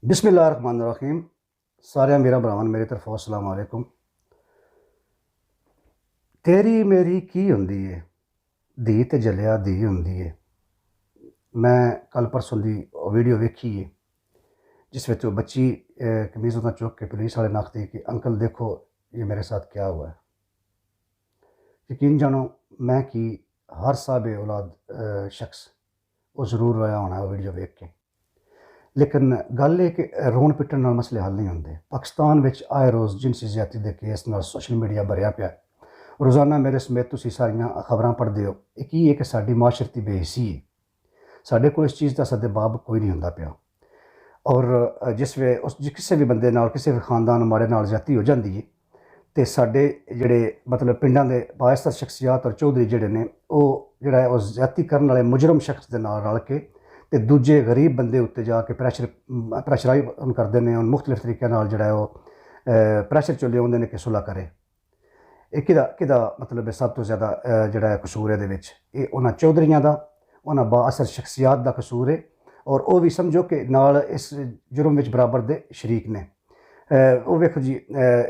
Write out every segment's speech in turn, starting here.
बिस्मिल्लाहिर्रहमानिर्रहीम। सारे मेरा भरावान मेरी तरफ अस्सलाम वालेकुम। तेरी मेरी की हुंदी है, धी ते जलिया धी हुंदी है। मैं कल परसों की वीडियो वेखी है जिस विच वो बच्ची कमीज़ उतना चुक के पुलिस वाले आखती कि अंकल देखो ये मेरे साथ क्या हुआ है। यकीन जानो मैं कि हर साहब औलाद शख्स वो ज़रूर रोया होना वो वीडियो वेख के, लेकिन गल है कि रोन पिट्टन नाल मसले हल नहीं होंगे। पाकिस्तान विच आए रोज़ जिनसी ज़्यादती के केस नाल सोशल मीडिया भरिया पिया। रोज़ाना मेरे समेत तुसीं सारियां खबरां पढ़दे हो। एक ही है कि साडी माशरती बेहिसी है, साडे कोल इस चीज़ का सदेबाब कोई नहीं होंदा पिया। और जिस वे उस किसी भी बंदे नाल किसी भी खानदान माड़े नाल ज़्यादती हो जाती है तो साडे जिहड़े मतलब पिंडां दे बाइज़्ज़त शख्सियात और चौधरी जिहड़े ने वो जिहड़ा है उस ज़्यादती करन वाले मुजरम शख्स दे नाल रल के ते दूजे गरीब बंदे उत्ते जाके प्रैशराइज करते हैं। मुख्तलिफ तरीके नाल जिहड़ा है वो प्रैशर च लिआउंदे ने कि सुलह करे। ਇਹ ਕਿਹਦਾ मतलब है सब तो ज़्यादा ਜਿਹੜਾ कसूर ਇਹਦੇ ਵਿੱਚ ਇਹ ਉਹਨਾਂ ਚੌਧਰੀਆਂ ਦਾ, ਉਹਨਾਂ ਬਾਅਸਰ ਸ਼ਖਸੀਅਤ ਦਾ ਕਸੂਰ है। और वो भी समझो कि नाल इस जुर्म में बराबर दे शरीक ने। वो वेखो जी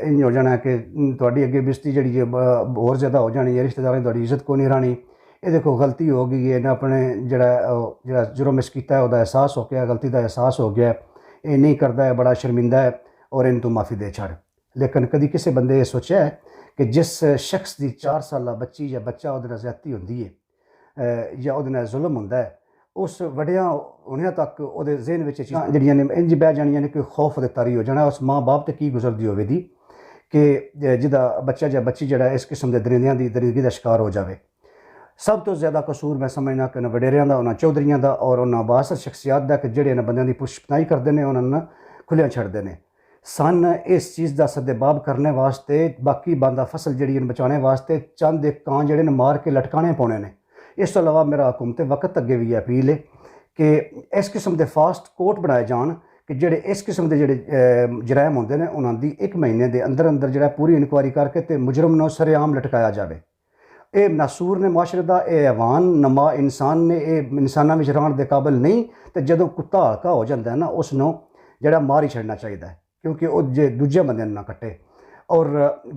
इंज हो जाना कि तुहाडी अगे बेइज्जती जिहड़ी होर ज़्यादा हो जानी है, रिश्तेदारां दी तुहाडी इज्जत को नहीं रहनी। ये देखो गलती हो गई है, इन्हें अपने जिहड़ा जुर्म इस कीता है उसदा एहसास हो गया, गलती का एहसास हो गया, ये नहीं करता है, बड़ा शर्मिंदा है और इन तू माफ़ी दे छड़। लेकिन कभी किसी बंदे ये सोचा है कि जिस शख्स की 4 साला बच्ची या बच्चा उहदे नाल ज़्यादती हुंदी है या उहदे नाल जुल्म हुंदा है, उस वड्डियां होने तक उहदे ज़हन विच चीज़ां जिहड़ियां ने इंज बह जानियां ने कि खौफ दे तारी हो जाना। उस माँ बाप ते की गुजरदी होवेगी कि जिहदा बच्चा या बच्ची जिहड़ा इस किस्म के दरिंदियां दी दरिंदगी का शिकार हो जाए। सब तो ज़्यादा कसूर मैं समझना कि उन्होंने वडेरियां दा, उन्होंने चौधरियां दा और उन्होंने बाअसर शख्सियत का कि जिहड़े इन्हां बंदियां दी पुछपनाई करते हैं उन्होंने खुलियां छड्डदे ने। सन इस चीज़ का सदेबाब करने वास्ते बाकी बांदा फसल जिहड़ी बचाने वास्ते चंद एक कां जिहड़े ने मार के लटकाने पौने ने। इस तो अलावा मेरा हुकूमत वक्त अगे भी अपील है कि इस किस्म के फास्ट कोर्ट बनाए जान कि जिहड़े इस किस्म के जिहड़े जराइम होंदे ने उन्हां दी 1 महीने के अंदर अंदर जिहड़ा पूरी इनक्वायरी करके ते मुजरम नूं सरेआम लटकाया जाए। ये नासूर ने माशरे का, ये हैवान नमा इंसान ने, ये इंसानां विच रहण दे काबिल नहीं। तो जदों कुत्ता हल्का हो जाता है ना उसनों जिहड़ा मार ही छड्डना चाहिए है, क्योंकि वो जे दूजे बंदे ना कट्टे। और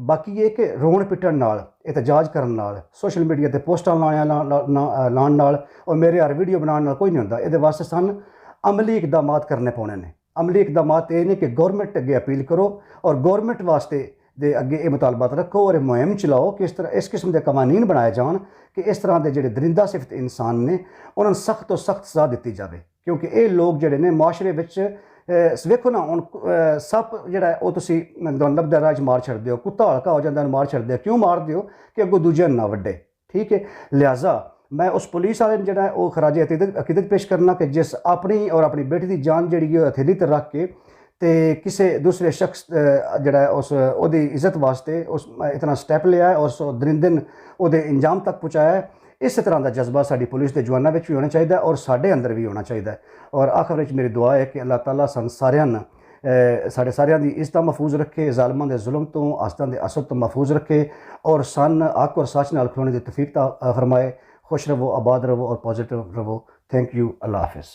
बाकी ये कि रोण पिट्टण नाल, एहतजाज करन नाल, सोशल मीडिया ते पोस्टां लाण नाल और मेरे हर वीडियो बनाने नाल कोई नहीं होंदा। इहदे वास्ते सन अमली इकदामात करने पौने ने। अमली इकदामात ये नहीं कि गौरमेंट अगे अपील करो और गौरमेंट वास्ते दे अगे ये मुतालबात रखो और मुहिम चलाओ कि इस किस्म के कवानीन बनाए जान कि इस तरह के जिहड़े दरिंदा सिफत इंसान ने उन्होंने सख्त तो सख्त सज़ा दी जाए। क्योंकि ये लोग जिहड़े ने माशरे विच वेखो ना हुण सप जिहड़ा है वो तुसीं लभदा राह च मार छड्डदे हो, कुत्ता हल्का हो जाता मार छड्डदे हो, क्यों मारदे हो कि अगों दूजे ना वड्डे। ठीक है, लिहाजा मैं उस पुलिस वाले जिहड़ा है वो खराज अकीदत पेश करना कि जिस अपनी और अपनी बेटी की जान जिहड़ी हथेली ते रख के ते किसी दूसरे शख्स जिहड़ा है उस ओहदी इज्जत वास्ते उस इतना स्टैप लिया है और उस दरिंदे ओहदे इंजाम तक पहुँचाया है। इस तरह का जज्बा साडी पुलिस के जवानों में भी होना चाहिए और साढ़े अंदर भी होना चाहिए। और आखिर में मेरी दुआ है कि अल्लाह ताला सन सारियां साढ़े सारियां दी इज्जत महफूज रखे, जालिमां दे जुल्म तो, आसतां दे असद तो महफूज रखे और सन हक और सच नाल खलोने की तौफीक फरमाए। खुश रहो, आबाद रहो और पॉजिटिव रहो। Thank you. अल्लाह हाफिज़।